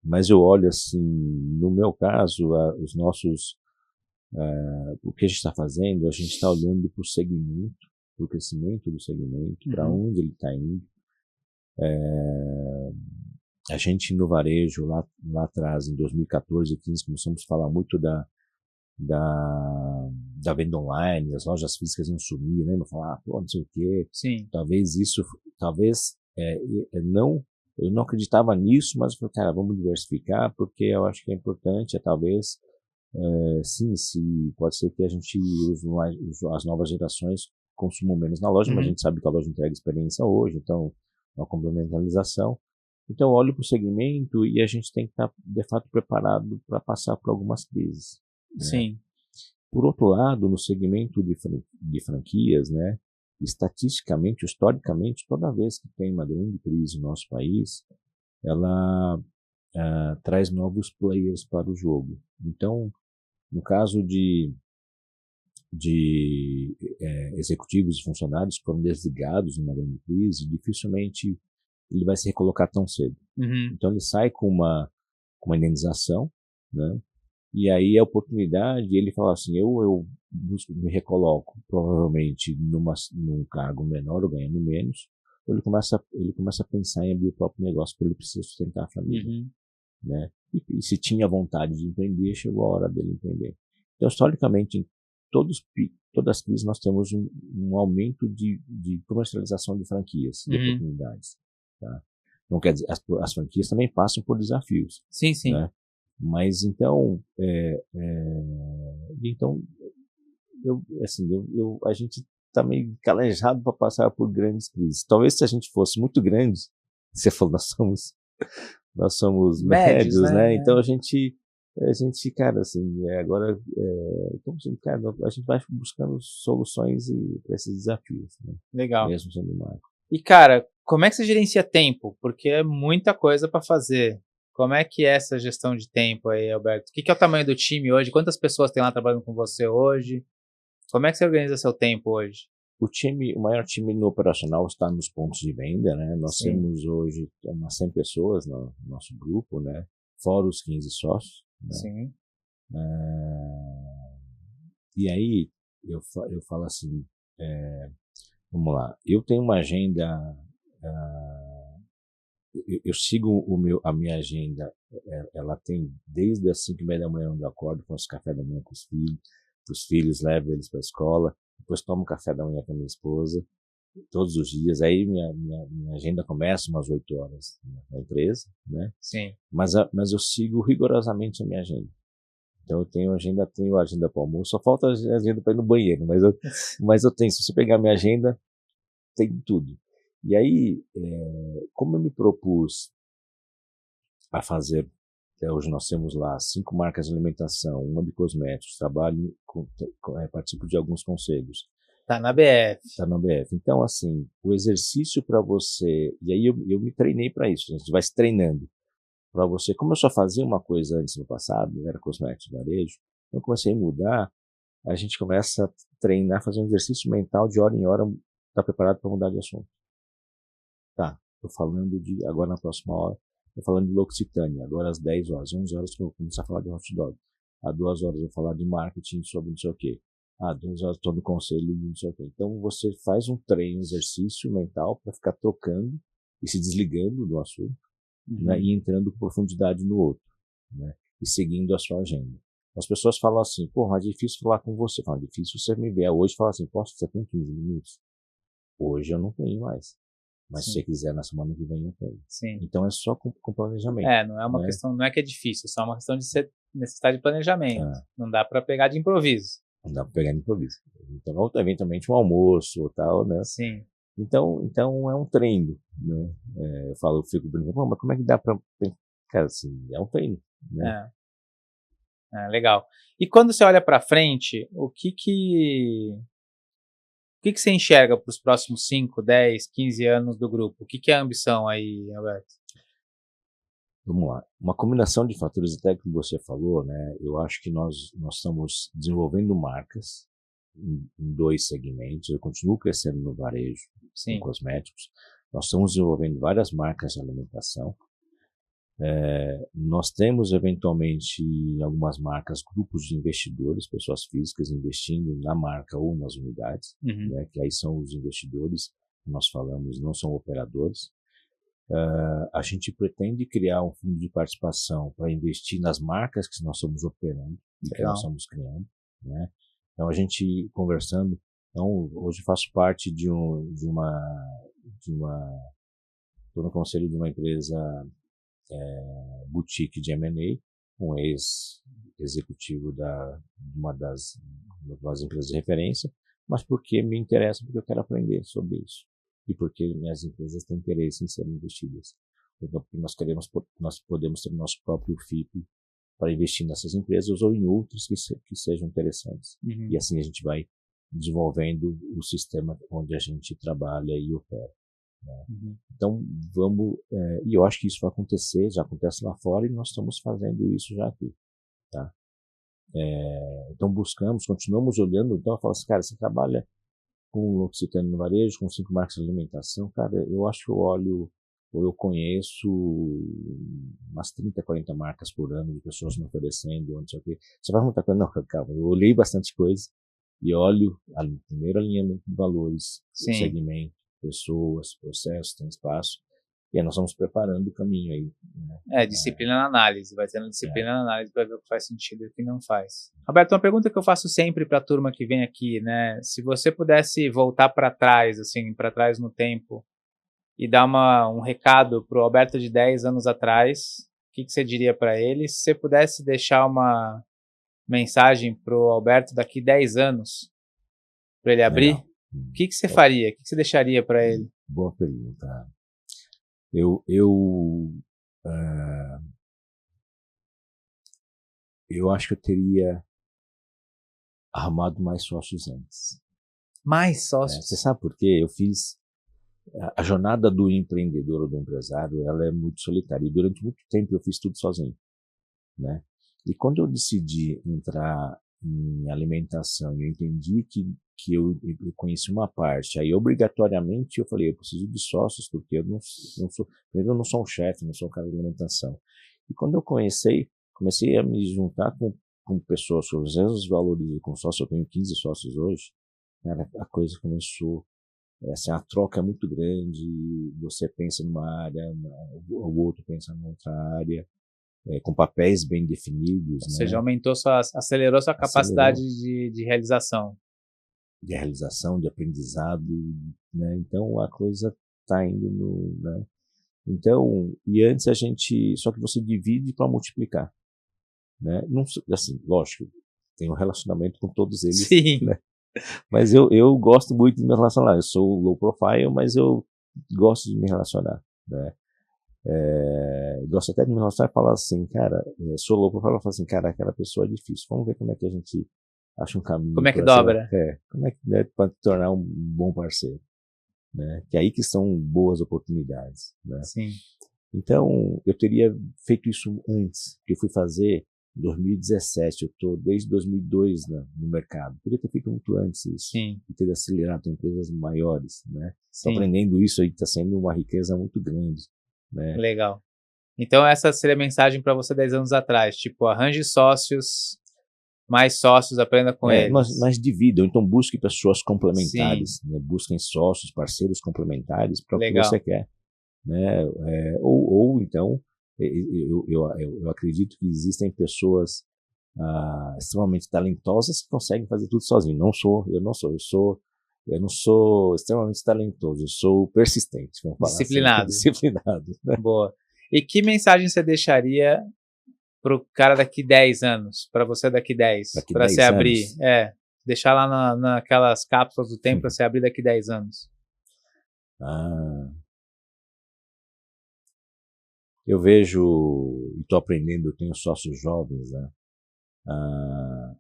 Mas eu olho assim, no meu caso, os nossos, o que a gente está fazendo, a gente está olhando para o segmento, para o crescimento do segmento, para onde ele está indo. A gente no varejo, lá atrás, em 2014 e 2015, começamos a falar muito da venda online, as lojas físicas iam sumir, né? Falar, não sei o quê. Sim. Talvez eu não acreditava nisso, mas eu falei, cara, vamos diversificar, porque eu acho que é importante, talvez, sim, pode ser que a gente use mais, as novas gerações consumam menos na loja, mas a gente sabe que a loja entrega experiência hoje, então, uma complementarização. Então, eu olho para o segmento e a gente tem que estar, de fato, preparado para passar por algumas crises. Né? Sim. Por outro lado, no segmento de franquias, né, estatisticamente, historicamente, toda vez que tem uma grande crise no nosso país, ela traz novos players para o jogo. Então, no caso de executivos e funcionários que foram desligados numa grande crise, dificilmente ele vai se recolocar tão cedo. Então, ele sai com uma indenização, né? E aí a oportunidade, ele fala assim, eu me recoloco provavelmente num cargo menor ou ganhando menos, ou ele começa a pensar em abrir o próprio negócio, porque ele precisa sustentar a família. Né? E se tinha vontade de empreender, chegou a hora dele empreender. Então, historicamente, em todas as crises, nós temos um aumento de comercialização de franquias, de oportunidades. Tá? Não quer dizer, as franquias também passam por desafios. Sim, sim. Né? Mas então, a gente está meio calejado para passar por grandes crises. Talvez se a gente fosse muito grande, você falou, nós somos médios, né? Então a gente, cara, assim, agora, então, assim, cara, a gente vai buscando soluções para esses desafios, né? Legal. Mesmo sendo macro. E, cara, como é que você gerencia tempo? Porque é muita coisa para fazer. Como é que é essa gestão de tempo aí, Alberto? O que é o tamanho do time hoje? Quantas pessoas tem lá trabalhando com você hoje? Como é que você organiza seu tempo hoje? O maior time no operacional está nos pontos de venda, né? Nós temos hoje umas 100 pessoas no nosso grupo, né? Fora os 15 sócios. Né? Sim. E aí, eu falo assim, vamos lá, eu tenho uma agenda, eu sigo a minha agenda, ela tem desde as 5:30 da manhã, onde eu acordo, faço café da manhã com os filhos, levo eles para a escola, depois tomo café da manhã com a minha esposa, todos os dias. Aí minha agenda começa umas 8 horas na empresa, né? Sim. Mas eu sigo rigorosamente a minha agenda. Então eu tenho agenda para o almoço, só falta a agenda para ir no banheiro, mas eu tenho, se você pegar minha agenda, tem tudo. E aí, como eu me propus a fazer, hoje nós temos lá 5 marcas de alimentação, uma de cosméticos, participo de alguns conselhos. Tá na BF. Tá na BF. Então, assim, o exercício para você, e aí eu me treinei para isso, a gente vai se treinando para você. Como eu só fazia uma coisa antes no passado, era cosméticos de varejo, eu comecei a mudar, a gente começa a treinar, fazer um exercício mental de hora em hora, tá preparado para mudar de assunto. Tá, tô falando agora na próxima hora, tô falando de L'Occitane, agora às 10 horas, 11 horas que eu vou começar a falar de hot dog. Há 2 horas eu vou falar de marketing sobre não sei o quê. 2 horas estou no conselho de não sei o quê. Então você faz um treino, um exercício mental para ficar trocando e se desligando do assunto, né, e entrando com profundidade no outro, né, e seguindo a sua agenda. As pessoas falam assim, porra, é difícil falar com você. Fala, difícil você me ver hoje e falar assim, posso, você tem 15 minutos? Hoje eu não tenho mais. Mas se você quiser, na semana que vem eu tenho. Sim. Então é só com planejamento. Não é uma questão, não é que é difícil, é só uma questão de necessidade de planejamento. Não dá para pegar de improviso. Não dá para pegar de improviso. Então, eventualmente, um almoço ou tal, né? Sim. Então é um treino, né? Eu fico brincando, mas como é que dá para Cara, assim, é um treino, né? Legal. E quando você olha para frente, o que você enxerga para os próximos 5, 10, 15 anos do grupo? O que é a ambição aí, Alberto? Vamos lá. Uma combinação de fatores, até que você falou, né? Eu acho que nós estamos desenvolvendo marcas em 2 segmentos. Eu continuo crescendo no varejo, Sim. com cosméticos. Nós estamos desenvolvendo várias marcas de alimentação. Nós temos, eventualmente, em algumas marcas, grupos de investidores, pessoas físicas investindo na marca ou nas unidades, né? Que aí são os investidores, que nós falamos, não são operadores. A gente pretende criar um fundo de participação para investir nas marcas que nós estamos operando e que nós estamos criando, né? Então, a gente conversando, então, hoje faço parte estou no conselho de uma empresa boutique de M&A, um ex-executivo de uma das empresas de referência, mas porque me interessa, porque eu quero aprender sobre isso e porque minhas empresas têm interesse em serem investidas. Então, porque nós podemos ter o nosso próprio FIP para investir nessas empresas ou em outras que sejam interessantes. E assim a gente vai desenvolvendo o sistema onde a gente trabalha e opera. Então, e eu acho que isso vai acontecer, já acontece lá fora e nós estamos fazendo isso já aqui, tá? Então, continuamos olhando, então eu falo assim, cara, você trabalha com o L'Occitane no varejo, com 5 marcas de alimentação, cara, eu acho que eu olho, ou eu conheço umas 30, 40 marcas por ano de pessoas me oferecendo, não sei o quê. Você vai muita coisa? Não, calma, eu olhei bastante coisa e olho primeiro alinhamento de valores, segmento, pessoas, processos, tem espaço, e aí nós vamos preparando o caminho aí. Né? Disciplina na análise, vai tendo disciplina na análise para ver o que faz sentido e o que não faz. Roberto, uma pergunta que eu faço sempre para a turma que vem aqui, né? Se você pudesse voltar para trás, assim, para trás no tempo, e dar um recado para o Alberto de 10 anos atrás, o que você diria para ele? Se você pudesse deixar uma mensagem para o Alberto daqui 10 anos, para ele abrir, o que você faria? O que você deixaria para ele? Boa pergunta. Eu acho que eu teria arrumado mais sócios antes. Mais sócios? Você sabe por quê? Eu fiz a jornada do empreendedor ou do empresário, ela é muito solitária. E durante muito tempo eu fiz tudo sozinho, né? E quando eu decidi entrar em alimentação, eu entendi que eu conheci uma parte, aí obrigatoriamente eu falei, eu preciso de sócios, porque eu não sou um chefe, não sou um cara de alimentação. E quando eu comecei a me juntar com pessoas com os mesmos valores e com sócios, eu tenho 15 sócios hoje, cara, a coisa começou, assim, a troca é muito grande, você pensa numa área, o outro pensa em outra área, com papéis bem definidos. Ou seja, acelerou sua capacidade de realização. De realização, de aprendizado, né? Então a coisa está indo né? Então, e antes só que você divide para multiplicar, né? Não, assim, lógico, tem um relacionamento com todos eles. Sim. Né? Mas eu gosto muito de me relacionar. Eu sou low profile, mas eu gosto de me relacionar, né? Gosto até de me relacionar e falar assim, cara, sou low profile, eu falo assim, cara, aquela pessoa é difícil. Vamos ver como é que a gente acha um caminho. Como é que dobra? Como é que deve tornar um bom parceiro, né? Que é aí que estão boas oportunidades, né? Sim. Então, eu teria feito isso antes, que eu fui fazer em 2017, eu estou desde 2002 no mercado. Poderia ter feito muito antes isso. Sim. E ter acelerado empresas maiores, né? Sim. Estou aprendendo isso aí, está sendo uma riqueza muito grande, né? Legal. Então, essa seria a mensagem para você 10 anos atrás, tipo, arranje sócios, mais sócios, aprenda com eles. Mas dividam, então busque pessoas complementares, né? Busquem sócios, parceiros complementares para o que você quer, né? Ou então, eu acredito que existem pessoas extremamente talentosas que conseguem fazer tudo sozinho. Eu não sou extremamente talentoso, eu sou persistente, vamos falar disciplinado. Assim, disciplinado, né? Boa. E que mensagem você deixaria pro cara daqui 10 anos, para você daqui 10, para você abrir, deixar lá naquelas cápsulas do tempo para você abrir daqui 10 anos? Eu vejo, e estou aprendendo, eu tenho sócios jovens, né?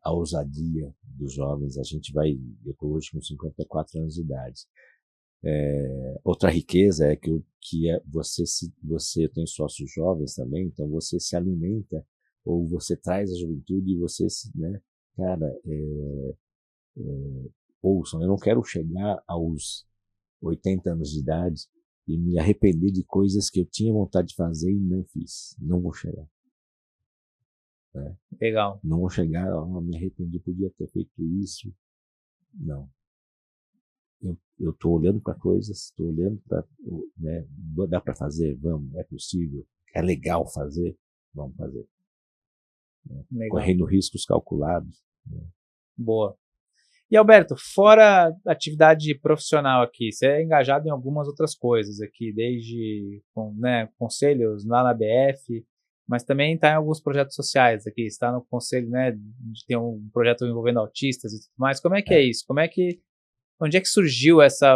A ousadia dos jovens. Eu estou hoje com 54 anos de idade. Outra riqueza é você tem sócios jovens também, então você se alimenta, ou você traz a juventude e você, né? Cara, ouçam, eu não quero chegar aos 80 anos de idade e me arrepender de coisas que eu tinha vontade de fazer e não fiz. Não vou chegar. Né? Legal. Não vou chegar, me arrependi, podia ter feito isso. Não. Eu estou olhando para coisas, estou olhando para, né, dá para fazer, vamos, é possível, é legal fazer, vamos fazer. Né? Correndo riscos calculados. Né? Boa. E Alberto, fora a atividade profissional aqui, você é engajado em algumas outras coisas aqui, desde conselhos lá na BF, mas também está em alguns projetos sociais aqui, está no conselho, né, tem um projeto envolvendo autistas e tudo mais. Como é que é isso? Onde é que surgiu esse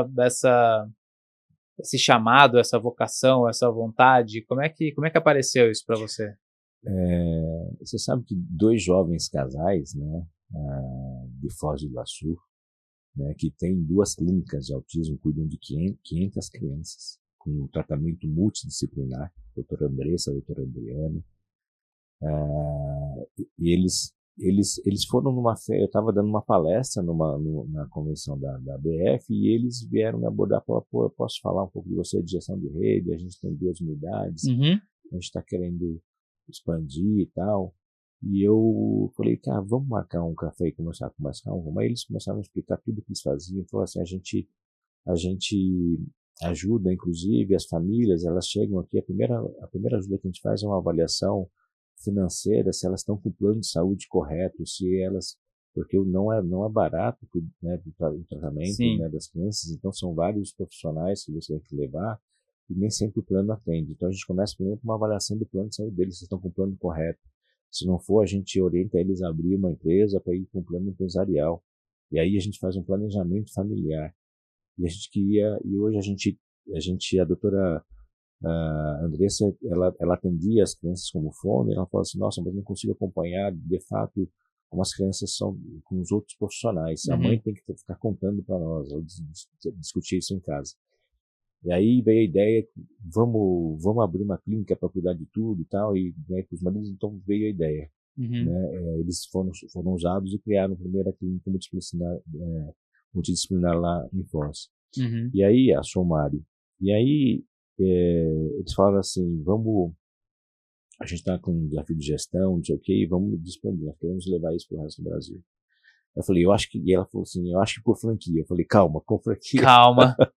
chamado, essa vocação, essa vontade? Como é que apareceu isso para você? Você sabe que 2 jovens casais, né, de Foz do Iguaçu, né, que tem 2 clínicas de autismo, cuidam de 500 crianças, com tratamento multidisciplinar, doutora Andressa, doutora Adriana, e eles foram numa eu estava dando uma palestra na convenção da BF, e eles vieram me abordar e falaram, pô, eu posso falar um pouco de você de gestão de rede, a gente tem 2 unidades, a gente está querendo expandir e tal. E eu falei, cara, vamos marcar um café e conversar com mais calma. Aí eles começaram a explicar tudo o que eles faziam. Falaram assim, a gente ajuda, inclusive, as famílias, elas chegam aqui, a primeira ajuda que a gente faz é uma avaliação financeira, se elas estão com o plano de saúde correto, porque não é barato, né, do tratamento, né, das crianças, então são vários profissionais que você tem que levar, e nem sempre o plano atende. Então a gente começa primeiro com uma avaliação do plano de saúde deles, se estão com o plano correto. Se não for, a gente orienta eles a abrir uma empresa para ir com um plano empresarial. E aí a gente faz um planejamento familiar. E hoje a doutora Andressa, ela atendia as crianças como fone, e ela falou assim, nossa, mas não consigo acompanhar, de fato, como as crianças são com os outros profissionais. A mãe tem que ficar contando para nós, ou discutir isso em casa. E aí veio a ideia, vamos abrir uma clínica para cuidar de tudo e tal, e né, com os maridos, então veio a ideia. Né? Eles foram usados e criaram a primeira clínica multidisciplinar lá em Foz. E aí, a Somari. E aí, eles falaram assim, a gente está com um desafio de gestão, não sei o quê, e vamos expandir, nós queremos levar isso para o resto do Brasil. Eu falei, e ela falou assim, eu acho que por franquia. Eu falei, calma, com franquia.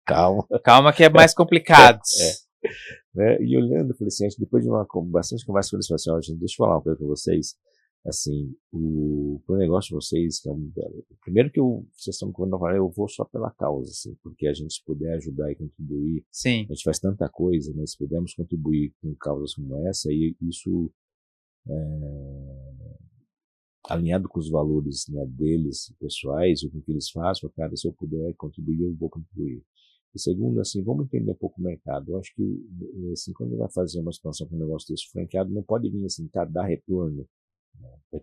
Calma que é mais complicado. Né? E olhando, eu falei assim, depois de bastante conversa com eles, eu falei assim, deixa eu falar uma coisa para vocês. Assim, o negócio de vocês, que primeiro que vocês estão quando eu vou só pela causa, assim, porque a gente se puder ajudar e contribuir, sim, a gente faz tanta coisa, né? Se pudermos contribuir com causas como essa, e isso alinhado com os valores, né, deles, pessoais, ou com o que eles fazem, cara, se eu puder contribuir, eu vou contribuir. E segundo, assim, vamos entender um pouco o mercado. Eu acho que, assim, quando vai fazer uma expansão com um negócio desse, franqueado não pode vir, assim, dar retorno. Né?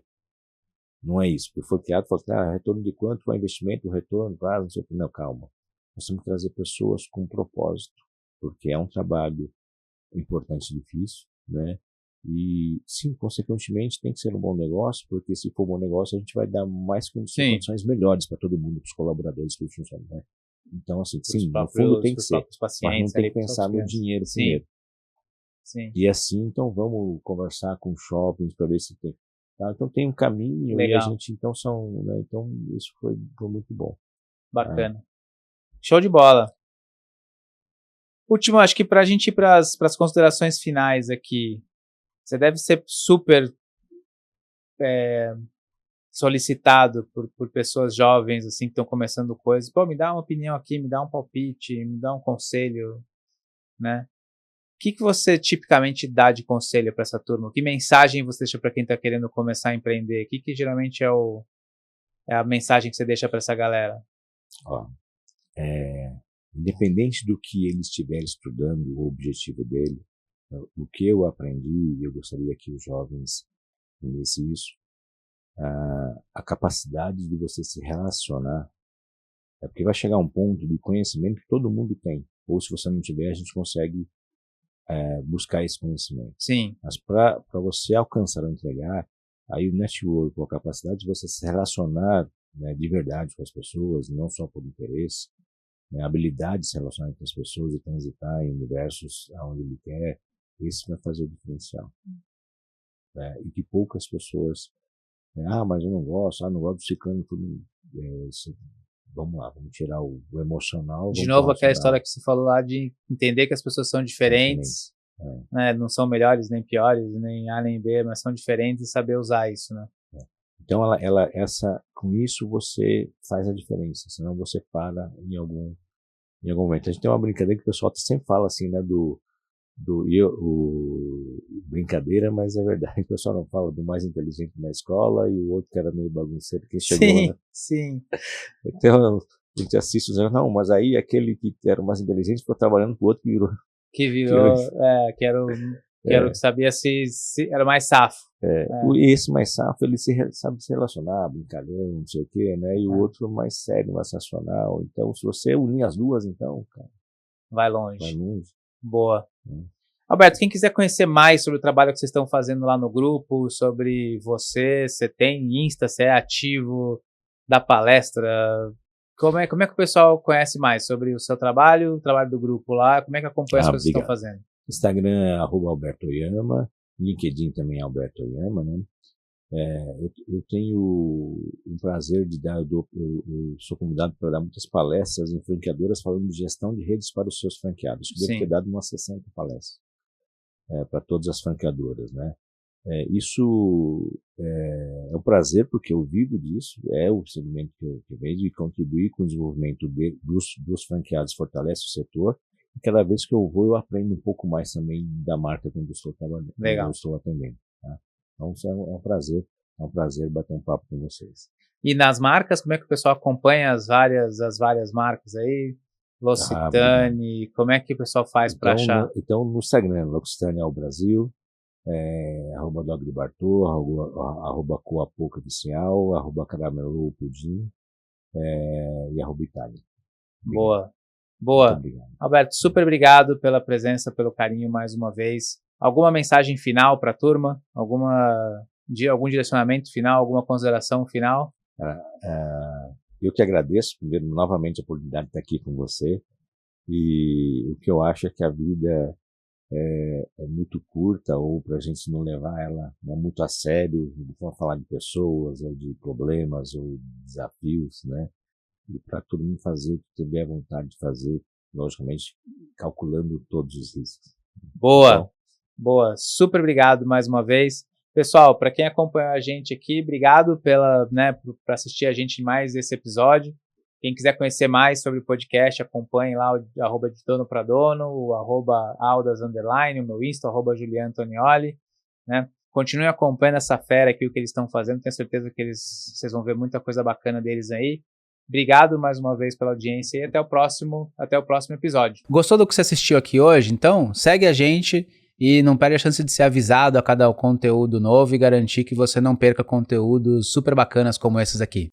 Não é isso. Porque o franqueado fala, retorno de quanto? Qual é o investimento? O retorno? Claro, não sei o que. Não, calma. Nós temos que trazer pessoas com propósito, porque é um trabalho importante e difícil, né? E, sim, consequentemente, tem que ser um bom negócio, porque se for um bom negócio, a gente vai dar mais condições melhores para todo mundo, para os colaboradores, para os funcionários, né? Então, assim, sim, no fundo tem que ser, mas não tem que pensar no dinheiro primeiro. Sim. E assim, então, vamos conversar com shoppings para ver se tem. Tá? Então, tem um caminho. Legal. E a gente, então, né? Então, isso foi muito bom. Bacana. Show de bola. Último, acho que para a gente ir para as considerações finais aqui, você deve ser super solicitado por pessoas jovens assim que estão começando coisas. Pô, me dá uma opinião aqui, me dá um palpite, me dá um conselho, né? O que você tipicamente dá de conselho para essa turma? Que mensagem você deixa para quem está querendo começar a empreender? O que geralmente é a mensagem que você deixa para essa galera? Independente do que ele estiver estudando, o objetivo dele, o que eu aprendi, e eu gostaria que os jovens entendessem isso, a capacidade de você se relacionar, porque vai chegar um ponto de conhecimento que todo mundo tem, ou se você não tiver, a gente consegue buscar esse conhecimento. Sim. Mas para você alcançar ou entregar, aí o network, a capacidade de você se relacionar, né, de verdade com as pessoas, não só por interesse, né, a habilidade de se relacionar com as pessoas e transitar em universos aonde ele quer, esse vai fazer o diferencial. E que poucas pessoas, mas eu não gosto, não gosto do ciclano, vamos lá, vamos tirar o emocional. De novo, aquela história que você falou lá de entender que as pessoas são diferentes, né? Não são melhores nem piores, nem A nem B, mas são diferentes e saber usar isso, né? Então, com isso você faz a diferença, senão você para em algum momento. A gente tem uma brincadeira que o pessoal sempre fala assim, né, brincadeira, mas é verdade, o pessoal não fala do mais inteligente na escola e o outro que era meio bagunceiro, que chegou, sim, né? Sim. Então, a gente assiste dizendo, não, mas aí aquele que era o mais inteligente ficou trabalhando com o outro que virou, que era o que sabia se era mais safo. E esse mais safo, ele sabe se relacionar, brincadeira, não sei o quê, né? E o outro mais sério, mais racional. Então, se você unir as duas, então, cara, vai longe. Boa. Alberto, quem quiser conhecer mais sobre o trabalho que vocês estão fazendo lá no grupo, sobre você tem Insta, você é ativo, dá palestra, como é que o pessoal conhece mais sobre o seu trabalho, o trabalho do grupo lá, como é que acompanha as coisas que vocês estão fazendo? Instagram é @AlbertoOyama, LinkedIn também é Alberto Oyama, né? Eu tenho o prazer de eu sou convidado para dar muitas palestras em franqueadoras falando de gestão de redes para os seus franqueados. Eu devo ter dado umas 60 palestras para todas as franqueadoras, né? Isso é um prazer porque eu vivo disso, é o segmento que eu vejo e contribuir com o desenvolvimento dos franqueados fortalece o setor. E cada vez que eu vou, eu aprendo um pouco mais também da marca quando eu estou trabalhando, quando eu estou atendendo. Tá? Então, isso é um prazer bater um papo com vocês. E nas marcas, como é que o pessoal acompanha as várias marcas aí? L'Occitane, como é que o pessoal faz para achar? Então, no Instagram, L'Occitane é o Brasil, @Dog de Bartô, @Coapoca Oficial, @Caramelo Pudim, e @Itália. Boa. Alberto, super obrigado pela presença, pelo carinho mais uma vez. Alguma mensagem final para a turma? Algum direcionamento final, alguma consideração final? Eu que agradeço, primeiro, novamente, a oportunidade de estar aqui com você. E o que eu acho é que a vida é muito curta, ou para a gente não levar ela muito a sério, não falar de pessoas, ou de problemas, ou de desafios, né? E para todo mundo fazer o que tiver vontade de fazer, logicamente, calculando todos os riscos. Boa. Super obrigado mais uma vez. Pessoal, para quem acompanhou a gente aqui, obrigado por assistir a gente em mais esse episódio. Quem quiser conhecer mais sobre o podcast, acompanhe lá o @DeDonoPraDono, o @Aldas_, o meu Insta, @JulianAntonioli, né? Continue acompanhando essa fera aqui, o que eles estão fazendo. Tenho certeza que vocês vão ver muita coisa bacana deles aí. Obrigado mais uma vez pela audiência e até o próximo episódio. Gostou do que você assistiu aqui hoje? Então, segue a gente e não perde a chance de ser avisado a cada conteúdo novo e garantir que você não perca conteúdos super bacanas como esses aqui.